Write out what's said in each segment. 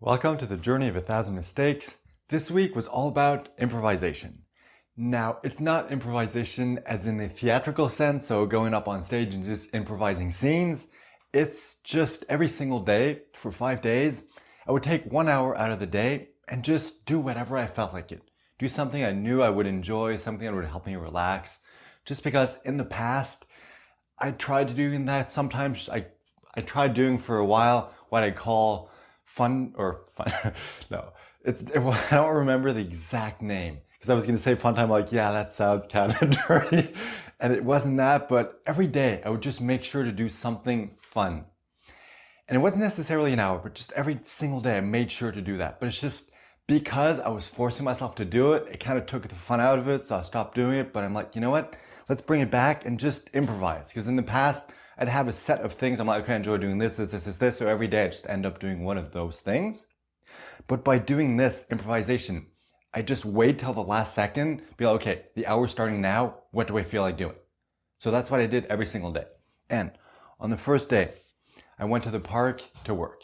Welcome to the journey of 1,000 mistakes. This week was all about improvisation. Now, it's not improvisation as in the theatrical sense, so going up on stage and just improvising scenes. It's just every single day for 5 days, I would take 1 hour out of the day and just do whatever I felt like it. Do something I knew I would enjoy, something that would help me relax. Just because in the past, I tried doing that. Sometimes I tried doing for a while what I call fun. No, I don't remember the exact name because I was going to say fun time, like, yeah, that sounds kind of dirty. And it wasn't that, but every day I would just make sure to do something fun. And it wasn't necessarily an hour, but just every single day I made sure to do that. But it's just because I was forcing myself to do it, it kind of took the fun out of it, so I stopped doing it. But I'm like, you know what? Let's bring it back and just improvise. Because in the past, I'd have a set of things. I'm like, okay, I enjoy doing this. So every day I just end up doing one of those things. But by doing this improvisation, I just wait till the last second, be like, okay, the hour's starting now. What do I feel like doing? So that's what I did every single day. And on the first day, I went to the park to work.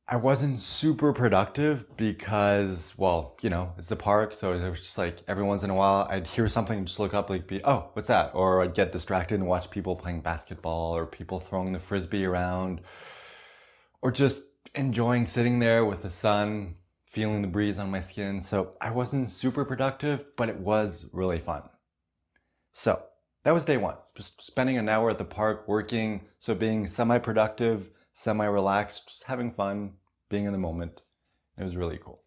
I wasn't super productive because, well, you know, it's the park. So it was just like every once in a while I'd hear something and just look up, like, oh, what's that? Or I'd get distracted and watch people playing basketball or people throwing the frisbee around, or just enjoying sitting there with the sun, feeling the breeze on my skin. So I wasn't super productive, but it was really fun. So that was day one, just spending an hour at the park working. So being semi-productive, semi-relaxed, just having fun, being in the moment. It was really cool.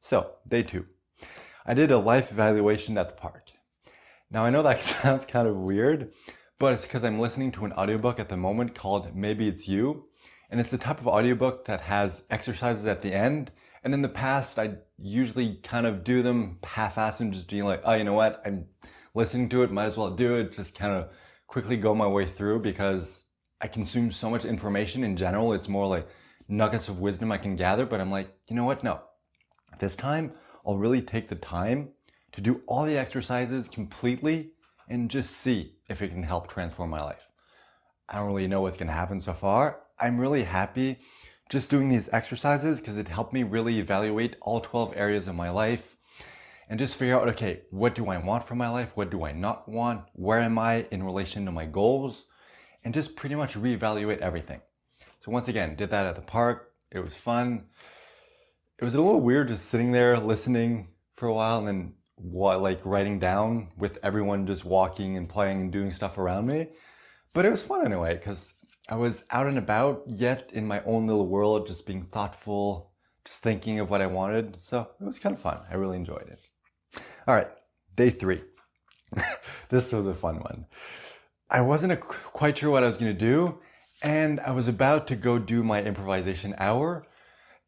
So, day two. I did a life evaluation at the park. Now, I know that sounds kind of weird, but it's because I'm listening to an audiobook at the moment called Maybe It's You. And it's the type of audiobook that has exercises at the end. And in the past, I usually kind of do them half-assed and just being like, oh, you know what? I'm listening to it, might as well do it. Just kind of quickly go my way through because I consume so much information in general. It's more like nuggets of wisdom I can gather, but I'm like, you know what? No. This time, I'll really take the time to do all the exercises completely and just see if it can help transform my life. I don't really know what's going to happen so far. I'm really happy just doing these exercises because it helped me really evaluate all 12 areas of my life and just figure out, okay, what do I want from my life? What do I not want? Where am I in relation to my goals? And just pretty much reevaluate everything. So once again, did that at the park. It was fun. It was a little weird just sitting there listening for a while and then like writing down with everyone just walking and playing and doing stuff around me. But it was fun in a way because I was out and about, yet in my own little world, just being thoughtful, just thinking of what I wanted. So it was kind of fun. I really enjoyed it. All right, day three. This was a fun one. I wasn't quite sure what I was going to do, and I was about to go do my improvisation hour,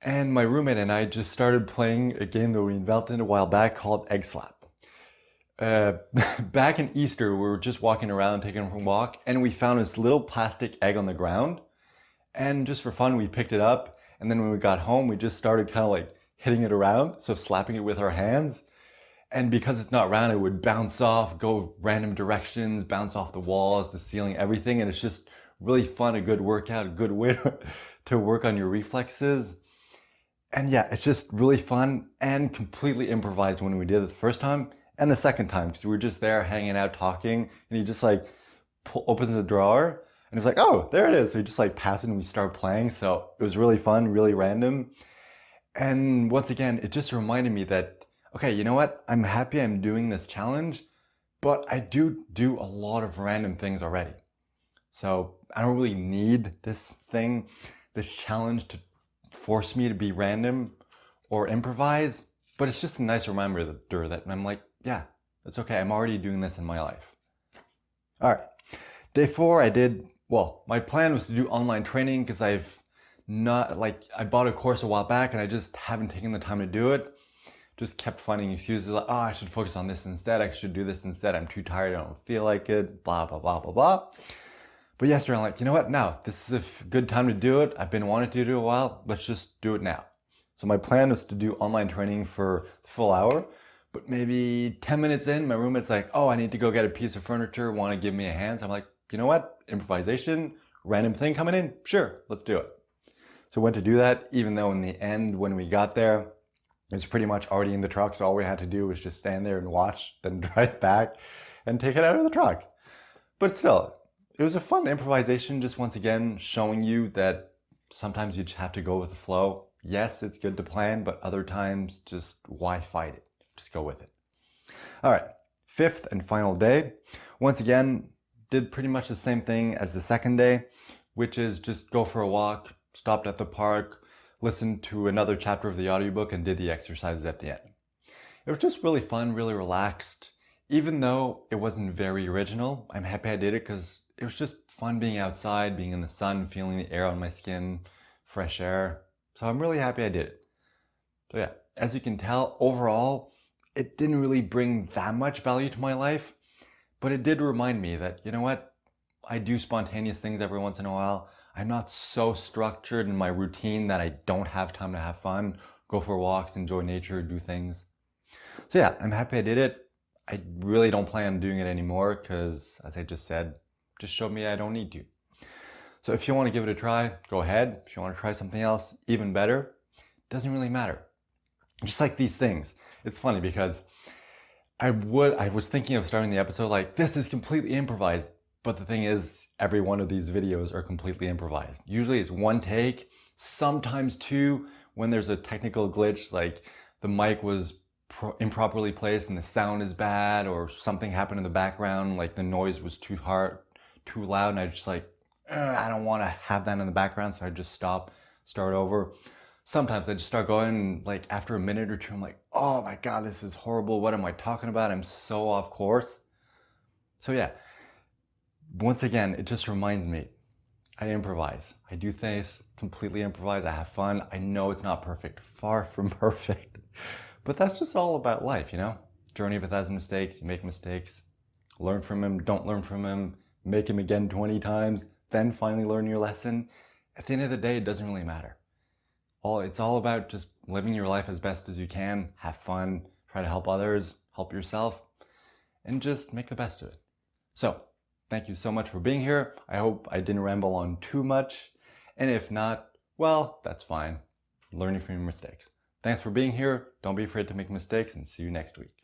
and my roommate and I just started playing a game that we invented a while back called Egg Slap. Back in Easter, we were just walking around, taking a walk, and we found this little plastic egg on the ground, and just for fun, we picked it up, and then when we got home, we just started kind of like hitting it around, so slapping it with our hands. And because it's not round, it would bounce off, go random directions, bounce off the walls, the ceiling, everything. And it's just really fun, a good workout, a good way to work on your reflexes. And yeah, it's just really fun and completely improvised when we did it the first time and the second time. Because we were just there hanging out, talking, and he just like opens the drawer and it's like, oh, there it is. So he just like passes and we start playing. So it was really fun, really random. And once again, it just reminded me that, okay, you know what? I'm happy I'm doing this challenge, but I do a lot of random things already. So I don't really need this challenge to force me to be random or improvise, but it's just a nice reminder that I'm like, yeah, it's okay. I'm already doing this in my life. All right. Day four, my plan was to do online training because I bought a course a while back and I just haven't taken the time to do it. Just kept finding excuses like, oh, I should focus on this instead. I should do this instead. I'm too tired. I don't feel like it. Blah, blah, blah, blah, blah. But yesterday I'm like, you know what? Now, this is a good time to do it. I've been wanting to do it a while. Let's just do it now. So my plan was to do online training for a full hour. But maybe 10 minutes in, my roommate's like, oh, I need to go get a piece of furniture. Want to give me a hand? So I'm like, you know what? Improvisation, random thing coming in. Sure, let's do it. So I went to do that, even though in the end, when we got there, it was pretty much already in the truck. So all we had to do was just stand there and watch, then drive back and take it out of the truck. But still, it was a fun improvisation, just once again showing you that sometimes you just have to go with the flow. Yes, it's good to plan, but other times, just why fight it? Just go with it. All right, fifth and final day. Once again, did pretty much the same thing as the second day, which is just go for a walk, stopped at the park, listened to another chapter of the audiobook, and did the exercises at the end. It was just really fun, really relaxed. Even though it wasn't very original, I'm happy I did it because it was just fun being outside, being in the sun, feeling the air on my skin, fresh air. So I'm really happy I did it. So yeah, as you can tell, overall, it didn't really bring that much value to my life, but it did remind me that, you know what, I do spontaneous things every once in a while. I'm not so structured in my routine that I don't have time to have fun, go for walks, enjoy nature, do things. So yeah, I'm happy I did it. I really don't plan on doing it anymore because, as I just said, just showed me I don't need to. So if you want to give it a try, go ahead. If you want to try something else, even better. It doesn't really matter. Just like these things. It's funny because I was thinking of starting the episode like, this is completely improvised. But the thing is, every one of these videos are completely improvised. Usually it's one take, sometimes two, when there's a technical glitch, like the mic was improperly placed and the sound is bad, or something happened in the background, like the noise was too loud, and I just like, I don't want to have that in the background, so I just start over. Sometimes I just start going, and like after a minute or two, I'm like, oh my God, this is horrible. What am I talking about? I'm so off course. So yeah, once again, it just reminds me, I improvise. I do things completely improvise. I have fun. I know it's not perfect, far from perfect, but that's just all about life, you know? Journey of 1,000 mistakes. You make mistakes, learn from them, don't learn from them, make them again 20 times, then finally learn your lesson. At the end of the day, it doesn't really matter. It's all about just living your life as best as you can, have fun, try to help others, help yourself, and just make the best of it. So, thank you so much for being here. I hope I didn't ramble on too much. And if not, well, that's fine. Learning from your mistakes. Thanks for being here. Don't be afraid to make mistakes, and see you next week.